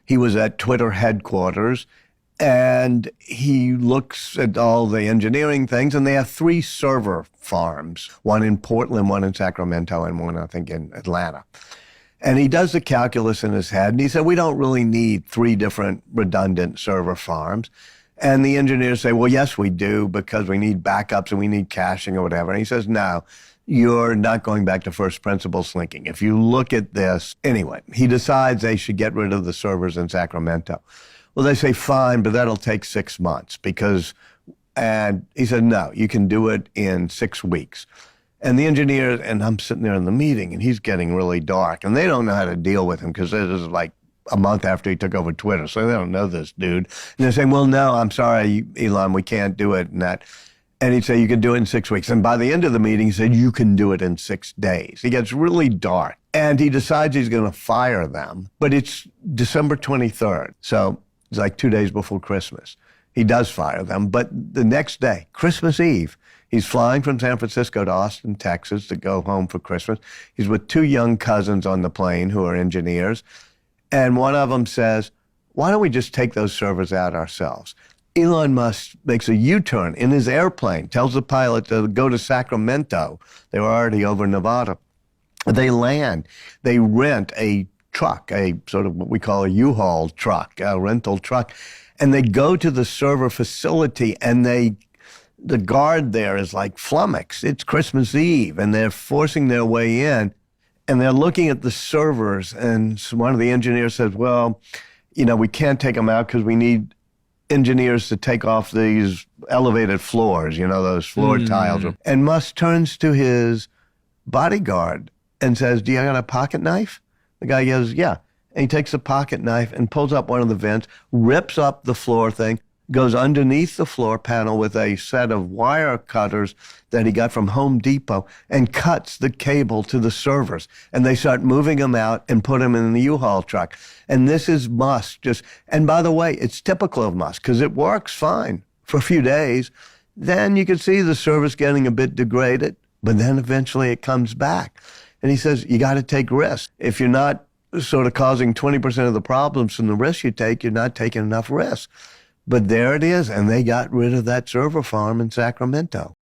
He was at Twitter headquarters, and he looks at all the engineering things, and they have 3 server farms, one in Portland, one in Sacramento, and one, I think, in Atlanta. And he does the calculus in his head, and he said, we don't really need 3 different redundant server farms. And the engineers say, well, yes, we do, because we need backups and we need caching or whatever. And he says, no, you're not going back to first principles thinking. If you look at this, anyway, he decides they should get rid of the servers in Sacramento. Well, they say, fine, but that'll take 6 months and he said, no, you can do it in 6 weeks. And the engineer, and I'm sitting there in the meeting, and he's getting really dark, and they don't know how to deal with him because this is like a month after he took over Twitter, so they don't know this dude. And they're saying, well, no, I'm sorry, Elon, we can't do it. And he'd say, you can do it in 6 weeks. And by the end of the meeting, he said, you can do it in 6 days. He gets really dark, and he decides he's going to fire them. But it's December 23rd, so it's like 2 days before Christmas. He does fire them, but the next day, Christmas Eve, he's flying from San Francisco to Austin, Texas to go home for Christmas. He's with 2 young cousins on the plane who are engineers. And one of them says, why don't we just take those servers out ourselves? Elon Musk makes a U-turn in his airplane, tells the pilot to go to Sacramento. They were already over Nevada. They land. They rent a truck, a sort of what we call a U-Haul truck, a rental truck. And they go to the server facility, and the guard there is like flummoxed. It's Christmas Eve, and they're forcing their way in, and they're looking at the servers, and one of the engineers says, well, we can't take them out because we need engineers to take off these elevated floors, those floor tiles. And Musk turns to his bodyguard and says, do you got a pocket knife? The guy goes, yeah. And he takes a pocket knife and pulls up one of the vents, rips up the floor thing, goes underneath the floor panel with a set of wire cutters that he got from Home Depot and cuts the cable to the servers. And they start moving them out and put them in the U-Haul truck. And this is Musk and by the way, it's typical of Musk because it works fine for a few days. Then you can see the servers getting a bit degraded, but then eventually it comes back. And he says, you got to take risks. If you're not sort of causing 20% of the problems from the risks you take, you're not taking enough risks. But there it is, and they got rid of that server farm in Sacramento.